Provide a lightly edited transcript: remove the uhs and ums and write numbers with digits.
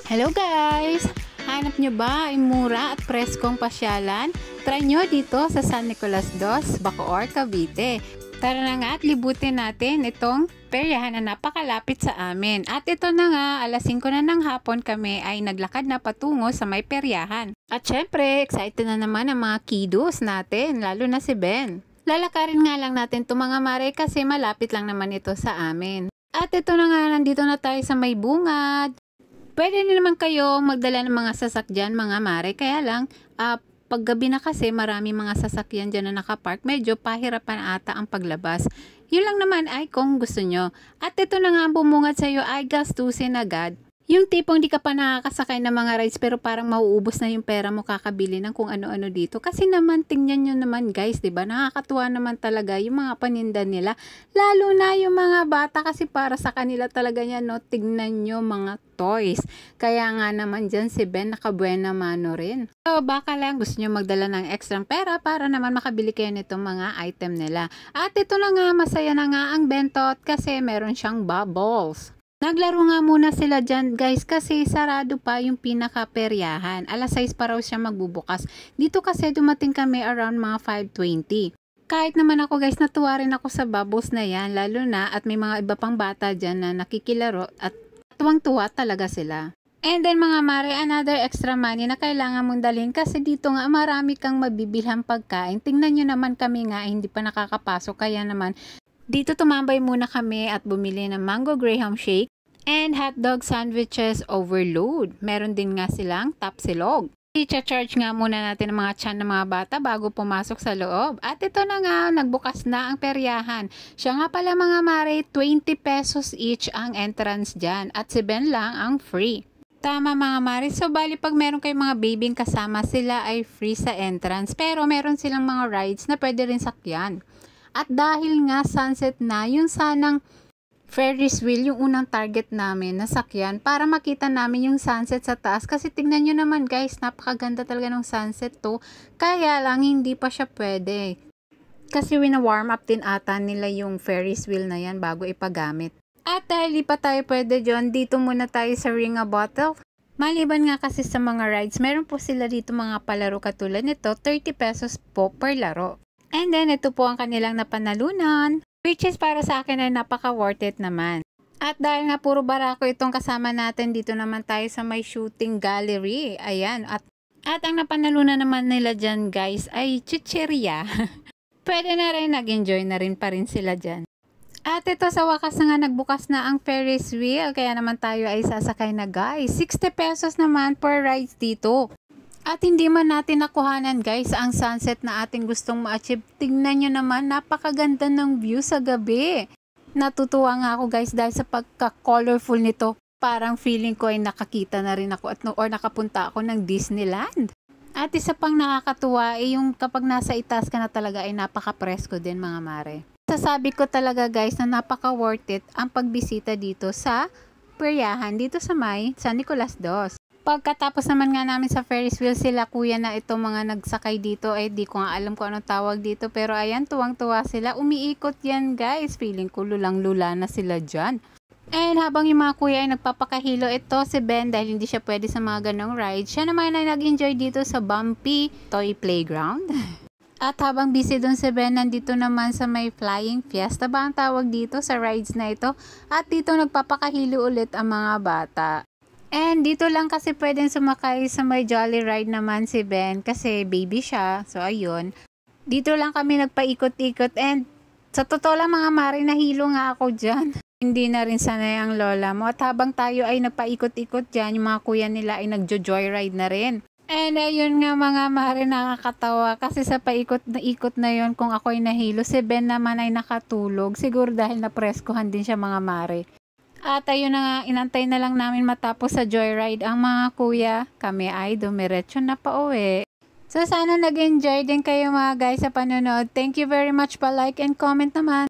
Hello guys! Hanap nyo ba ay mura at preskong pasyalan? Try nyo dito sa San Nicolas II, Bacoor, Cavite. Tara na nga at libutin natin itong peryahan na napakalapit sa amin. At ito na nga, alas 5 na ng hapon kami ay naglakad na patungo sa may peryahan. At syempre, excited na naman ang mga kiddos natin, lalo na si Ben. Lalakarin nga lang natin itong mga mare kasi malapit lang naman ito sa amin. At ito na nga, nandito na tayo sa may bungad. Pwede din naman kayong magdala ng mga sasakyan mga mare, kaya lang paggabi na kasi marami mga sasakyan dyan na nakapark, medyo pahirapan ata ang paglabas. Yun lang naman ay kung gusto nyo. At ito na nga ang bumungad sa iyo ay gastusin agad. Yung tipong di ka pa nakakasakay ng mga rides pero parang mauubos na yung pera mo kakabili ng kung ano-ano dito. Kasi naman tingnan nyo naman guys, diba? Nakakatuwa naman talaga yung mga paninda nila. Lalo na yung mga bata kasi para sa kanila talaga yan, no? Tignan nyo mga toys. Kaya nga naman dyan si Ben nakabuena mano rin. So baka lang gusto nyo magdala ng extra pera para naman makabili kayo nitong mga item nila. At ito na nga, masaya na nga ang bentot kasi meron siyang bubbles. Naglaro nga muna sila dyan guys kasi sarado pa yung pinaka-peryahan. Alas 6 pa raw siya magbubukas. Dito kasi dumating kami around mga 5:20. Kahit naman ako guys, natuwa rin ako sa bubbles na yan, lalo na at may mga iba pang bata dyan na nakikilaro at tuwang-tuwa talaga sila. And then mga mare, another extra money na kailangan mong dalhin kasi dito nga marami kang mabibilhang pagkain. Tingnan nyo naman kami nga hindi pa nakakapasok, kaya naman dito tumambay muna kami at bumili ng mango graham shake and hotdog sandwiches overload. Meron din nga silang tapsilog. I-charge nga muna natin ang mga tiyan ng mga bata bago pumasok sa loob. At ito na nga, nagbukas na ang peryahan. Siya nga pala mga mare, 20 pesos each ang entrance dyan at si Ben lang ang free. Tama mga mare, so bali pag meron kayong mga babing kasama, sila ay free sa entrance. Pero meron silang mga rides na pwede rin sakyan. At dahil nga sunset na, yung sanang Ferris wheel, yung unang target namin na sakyan para makita namin yung sunset sa taas. Kasi tingnan nyo naman guys, napakaganda talaga ng sunset to. Kaya lang hindi pa siya pwede. Kasi wina-warm up din ata nila yung Ferris wheel na yan bago ipagamit. At dahil di pa tayo pwede dyan, dito muna tayo sa Ring a Bottle. Maliban nga kasi sa mga rides, meron po sila dito mga palaro katulad nito, 30 pesos po per laro. And then, ito po ang kanilang napanalunan, which is para sa akin ay napaka worth it naman. At dahil nga puro barako itong kasama natin, dito naman tayo sa may shooting gallery. Ayan. At ang napanalunan naman nila dyan guys ay chicheria. Pwede na rin, nag-enjoy na rin pa rin sila dyan. At ito sa wakas na nga nagbukas na ang Ferris wheel. Kaya naman tayo ay sasakay na guys. 60 pesos naman per rides dito. At hindi man natin nakuhanan guys ang sunset na ating gustong ma-achieve. Tingnan nyo naman, napakaganda ng view sa gabi. Natutuwa nga ako guys dahil sa pagka-colorful nito. Parang feeling ko ay nakakita na rin ako or nakapunta ako ng Disneyland. At isa pang nakakatuwa ay yung kapag nasa itaas ka na talaga ay napaka-presko din mga mare. Sasabi ko talaga guys na napaka-worth it ang pagbisita dito sa peryahan dito sa may San Nicolas II. Pagkatapos naman nga namin sa Ferris wheel, sila kuya na ito mga nagsakay dito, ay di ko nga alam kung anong tawag dito, pero ayan, tuwang-tuwa sila, umiikot yan guys, feeling ko lulang-lula na sila dyan. And habang yung mga kuya ay nagpapakahilo, ito si Ben dahil hindi siya pwede sa mga ganong ride, siya naman ay nag-enjoy dito sa Bumpy Toy Playground. At habang busy doon si Ben, nandito naman sa may Flying Fiesta ba ang tawag dito sa rides na ito, at dito nagpapakahilo ulit ang mga bata. And dito lang kasi pwedeng sumakay sa may Jolly Ride naman si Ben kasi baby siya. So ayun. Dito lang kami nagpaikot-ikot and sa totoo lang mga mare, nahilo nga ako dyan. Hindi na rin sanay ang lola mo. At habang tayo ay nagpaikot-ikot dyan, yung mga kuya nila ay nagjo-joyride na rin. And ayun nga mga mare, nakakatawa kasi sa paikot na ikot na yon, kung ako ay nahilo, si Ben naman ay nakatulog. Siguro dahil napreskuhan din siya mga mare. At ayun na nga, inantay na lang namin matapos sa joyride ang mga kuya. Kami ay dumiretso na pauwi. So sana nag-enjoy din kayo mga guys sa panonood. Thank you very much pa, like and comment naman.